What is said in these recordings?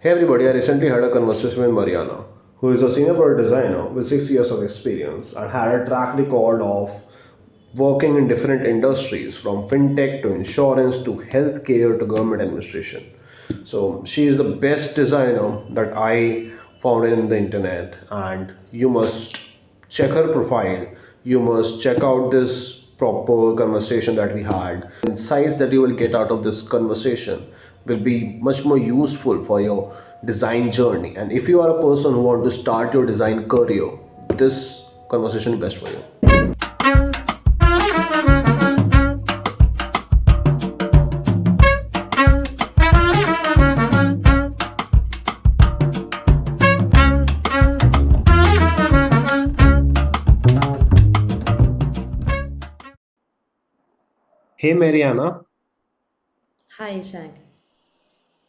Hey everybody, I recently had a conversation with Mariana, who is a senior product designer with 6 years of experience and had a track record of working in different industries from fintech to insurance to healthcare to government administration. So she is the best designer that I found in the internet, and you must check her profile. You must check out this proper conversation that we had. Insights that you will get out of this conversation will be much more useful for your design journey. And if you are a person who want to start your design career, this conversation is best for you. Hey Mariana. Hi, Shank.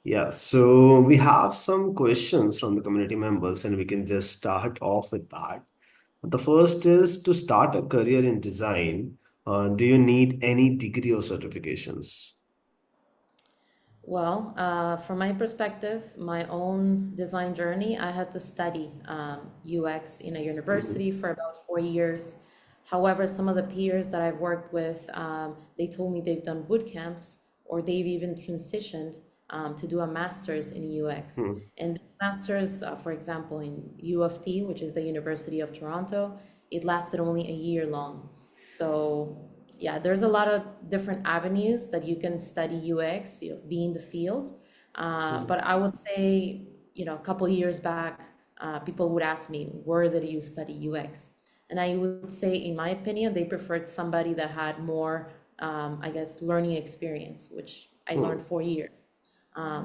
Yeah, so we have some questions from the community members, and we can just start off with that. The first is to start a career in design, do you need any degree or certifications? Well, from my perspective, my own design journey, I had to study UX in a Mhm. university for about 4 years. However, some of the peers that I've worked with, they told me they've done boot camps or they've even transitioned to do a master's in UX. Hmm. And this master's, for example, in U of T, which is the University of Toronto, it lasted only a year long. So yeah, there's a lot of different avenues that you can study UX, be in the field. Hmm. But I would say, a couple years back, people would ask me, where did you study UX? And I would say, in my opinion, they preferred somebody that had more, I guess, learning experience, which I learned Hmm. 4 years.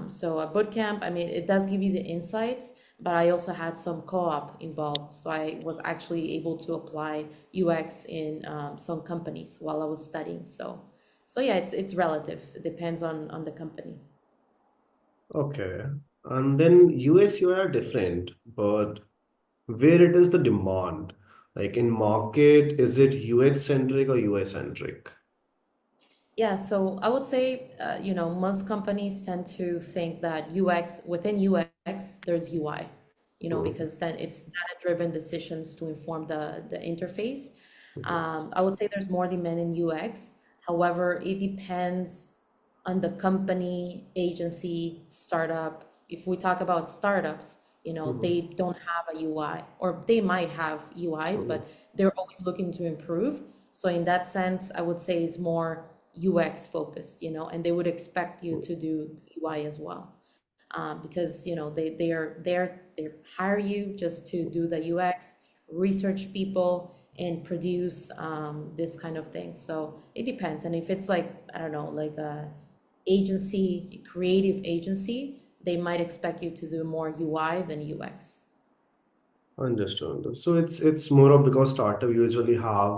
So a boot camp, I mean, it does give you the insights, but I also had some co-op involved. So I was actually able to apply UX in some companies while I was studying. So yeah, it's relative. It depends on the company. Okay. And then UX, UI are different, but where it is the demand? Like in market, is it UX centric or UI centric? Yeah, so I would say, most companies tend to think that UX, within UX, there's UI, Hmm. because then it's data-driven decisions to inform the interface. Hmm. I would say there's more demand in UX. However, it depends on the company, agency, startup. If we talk about startups, Hmm. they don't have a UI, or they might have UIs, Hmm. but they're always looking to improve. So in that sense, I would say it's more UX focused, and they would expect you to do UI as well. Because they hire you just to do the UX, research people, and produce this kind of thing. So it depends. And if it's like, I don't know, like a agency, creative agency, they might expect you to do more UI than UX. Understood. So it's more of because startup usually have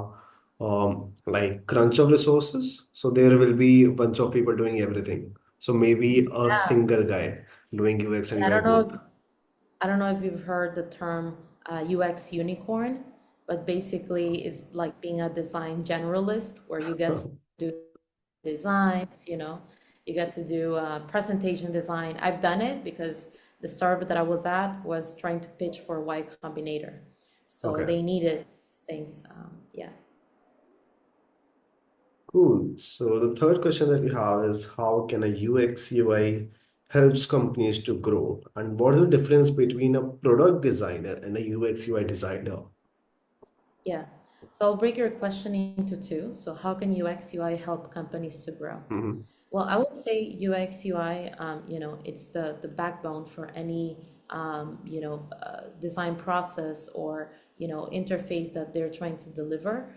like crunch of resources. So there will be a bunch of people doing everything. So maybe a Yeah, single guy doing UX and I UI don't both. know. I don't know if you've heard the term UX unicorn, but basically it's like being a design generalist where you get to do designs, you get to do presentation design. I've done it because the startup that I was at was trying to pitch for Y Combinator. So Okay, they needed things. Yeah. cool. So the third question that we have is how can a UX UI helps companies to grow? And what is the difference between a product designer and a UX UI designer? Yeah. So I'll break your question into two. So how can UX UI help companies to grow? Hmm. Well, I would say UX UI, it's the backbone for any, design process or, interface that they're trying to deliver.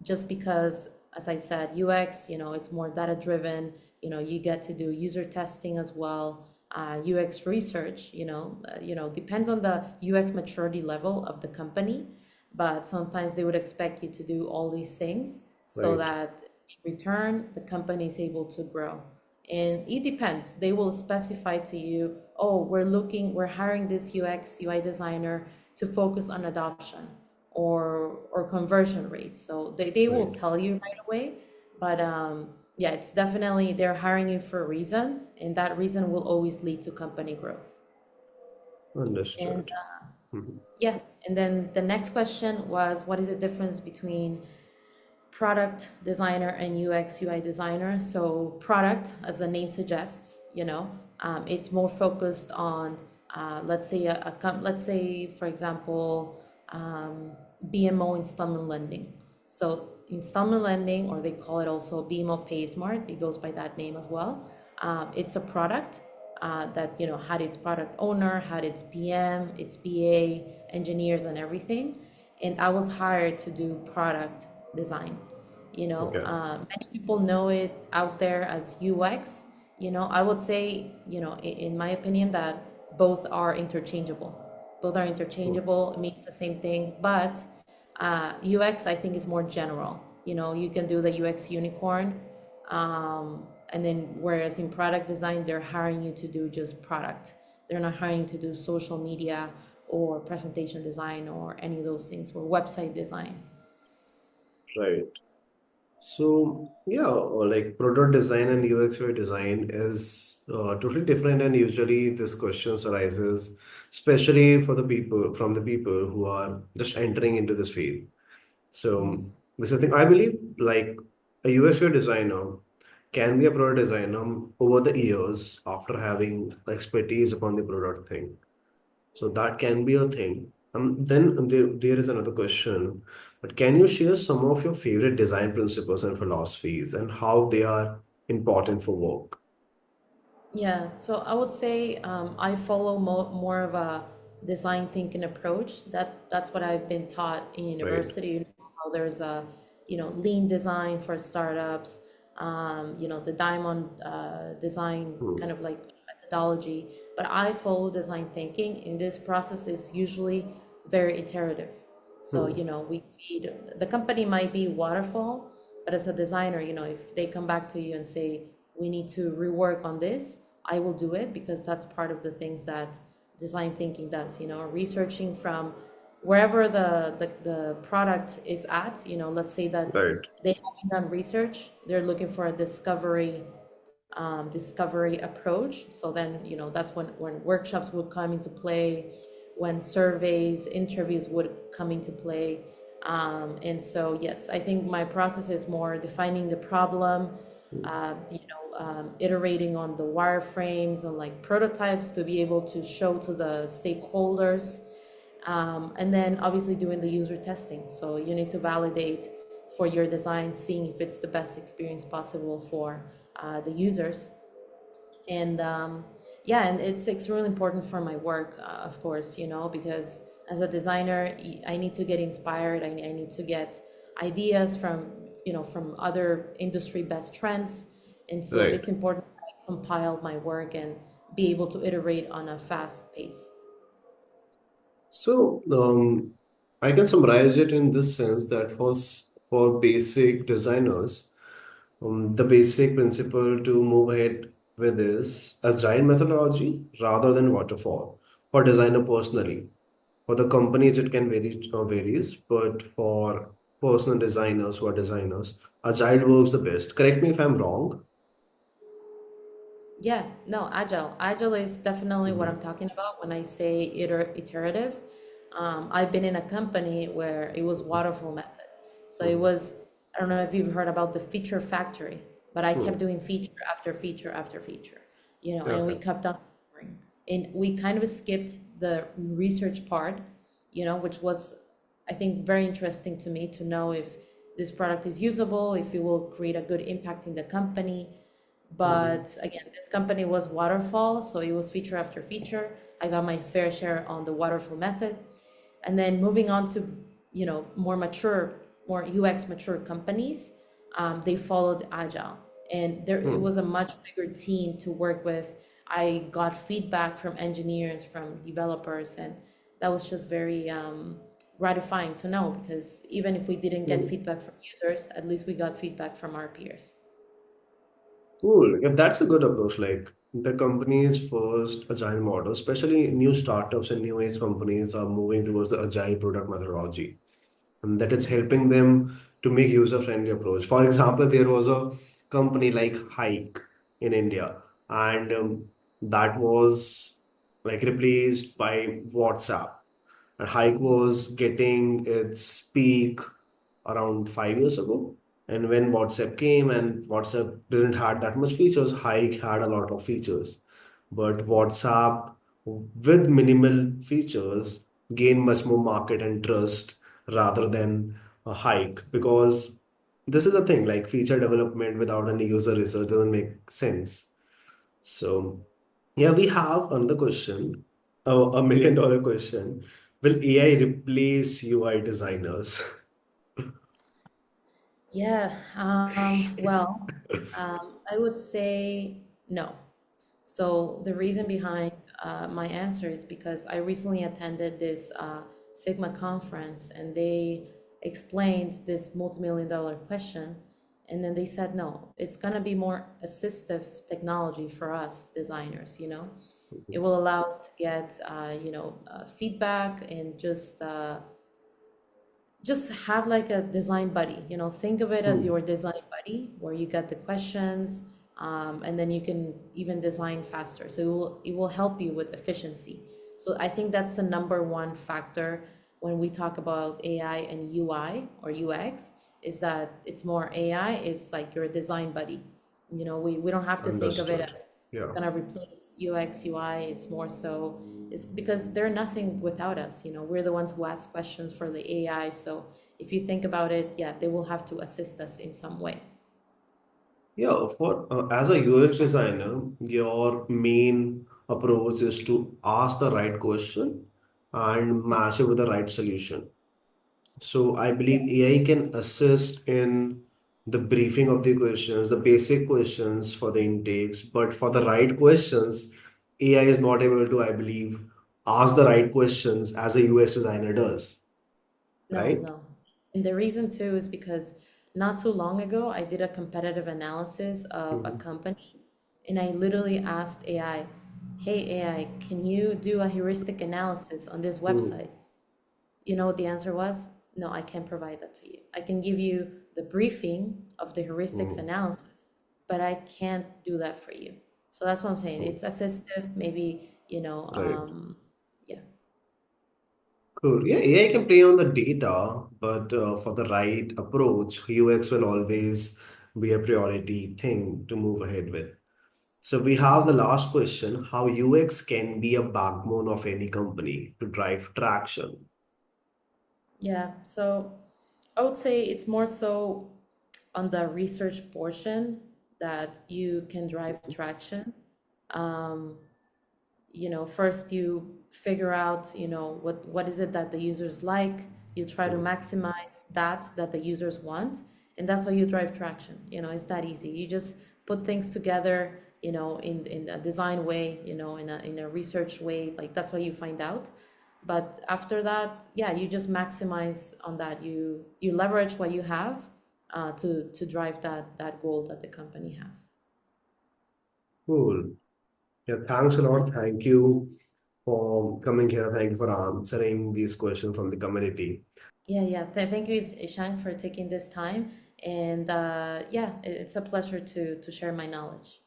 Just because, as I said, UX, it's more data driven, you get to do user testing as well. UX research, depends on the UX maturity level of the company, but sometimes they would expect you to do all these things so Right. that in return the company is able to grow. And it depends. They will specify to you, oh, we're hiring this UX UI designer to focus on adoption or conversion rates. So they will Right. tell you right away, but Yeah, it's definitely they're hiring you for a reason, and that reason will always lead to company growth. And Understood. Mhm. yeah, and then the next question was, what is the difference between product designer and UX UI designer? So product, as the name suggests, it's more focused on, let's say let's say for example, BMO installment lending. So installment lending, or they call it also BMO PaySmart, it goes by that name as well. It's a product that had its product owner, had its PM, its BA, engineers, and everything. And I was hired to do product design. Okay. Many people know it out there as UX. I would say, in my opinion, that both are interchangeable. Both are Hmm. interchangeable. It means the same thing, but UX I think is more general. You can do the UX unicorn, and then whereas in product design they're hiring you to do just product. They're not hiring to do social media or presentation design or any of those things or website design. Right. So yeah, or like product design and UX UI design is totally different, and usually this questions arises, especially for the people from the people who are just entering into this field. So Mm. this is the thing I believe, like a UX UI designer can be a product designer over the years after having expertise upon the product thing. So that can be a thing. Then there is another question. But can you share some of your favorite design principles and philosophies and how they are important for work? Yeah, so I would say I follow more of a design thinking approach. That's what I've been taught in Right. university. How there's a lean design for startups. The diamond design Hmm. kind of like methodology. But I follow design thinking, and this process is usually very iterative. So Hmm. the company might be waterfall, but as a designer, if they come back to you and say we need to rework on this, I will do it because that's part of the things that design thinking does, researching from wherever the product is at. Let's say that Right. they haven't done research, they're looking for a discovery approach. So then, that's when workshops would come into play, when surveys, interviews would come into play. And so, yes, I think my process is more defining the problem, iterating on the wireframes and like prototypes to be able to show to the stakeholders, and then obviously doing the user testing. So you need to validate for your design, seeing if it's the best experience possible for the users. And yeah, and it's really important for my work, of course, because as a designer, I need to get inspired. I need to get ideas from other industry best trends. And so Right. it's important that I compile my work and be able to iterate on a fast pace. So I can summarize it in this sense that for basic designers, the basic principle to move ahead with is agile methodology rather than waterfall for designer personally. For the companies, it can varies, but for personal designers who are designers, agile works the best. Correct me if I'm wrong. Yeah, no, agile. Agile is definitely what I'm Mhm. talking about when I say iterative. I've been in a company where it was waterfall method. So it Mhm. was, I don't know if you've heard about the feature factory, but I kept Hmm. doing feature after feature after feature, and we Okay. kept on improving. And we kind of skipped the research part, which was, I think, very interesting to me to know if this product is usable, if it will create a good impact in the company. Mhm. But again, this company was waterfall, so it was feature after feature. I got my fair share on the waterfall method. And then moving on to, more mature, more UX mature companies, they followed Agile. And it Hmm. was a much bigger team to work with. I got feedback from engineers, from developers, and that was just very gratifying to know because even if we didn't get Hmm. feedback from users, at least we got feedback from our peers. Cool. Yeah, that's a good approach. Like the company's first agile model, especially new startups and new age companies are moving towards the agile product methodology, and that is helping them to make user-friendly approach. For example, there was a company like Hike in India, and that was like replaced by WhatsApp. And Hike was getting its peak around 5 years ago. And when WhatsApp came and WhatsApp didn't had that much features, Hike had a lot of features. But WhatsApp with minimal features gained much more market and trust rather than a Hike, because this is the thing, like feature development without any user research doesn't make sense. So yeah, we have another question, a million dollar question. Will AI replace UI designers? Yeah, well, I would say no. So the reason behind my answer is because I recently attended this Figma conference and they explained this multi-million dollar question. And then they said, no, it's going to be more assistive technology for us designers, you know. It will allow us to get, feedback and just have like a design buddy, you know, think of it as Hmm, your design buddy where you get the questions, and then you can even design faster, so it will help you with efficiency. So I think that's the number one factor when we talk about AI and UI or UX, is that it's more AI, it's like your design buddy. You know, we don't have to think of it understood. as it's Yeah. going to replace UX UI. It's more so, it's because they're nothing without us. You know, we're the ones who ask questions for the AI. So if you think about it, yeah, they will have to assist us in some way. Yeah, for as a UX designer, your main approach is to ask the right question and match it with the right solution. So I believe AI can assist in the briefing of the questions, the basic questions for the intakes, but for the right questions, AI is not able to, I believe, ask the right questions as a UX designer does, No, right? no. And the reason too is because not too long ago, I did a competitive analysis of a Mhm. company and I literally asked AI, hey, AI, can you do a heuristic analysis on this Hmm. website? You know what the answer was? No, I can't provide that to you. I can give you the briefing of the heuristics Hmm. analysis, but I can't do that for you. So that's what I'm saying. Hmm. It's assistive, maybe, Right. yeah. Cool. Yeah, AI can play on the data, but for the right approach, UX will always be a priority thing to move ahead with. So we have the last question, how UX can be a backbone of any company to drive traction. Yeah, so I would say it's more so on the research portion that you can drive traction. Um, first you figure out, what is it that the users like. You try to Hmm. maximize that the users want, and that's how you drive traction. It's that easy. You just put things together, in a design way, in a research way. Like that's how you find out. But after that, yeah, you just maximize on that. You leverage what you have, to drive that goal that the company has. Cool. Yeah, thanks a lot. Thank you for coming here. Thank you for answering these questions from the community. Yeah, yeah. Thank you, Ishang, for taking this time. And yeah, it's a pleasure to share my knowledge.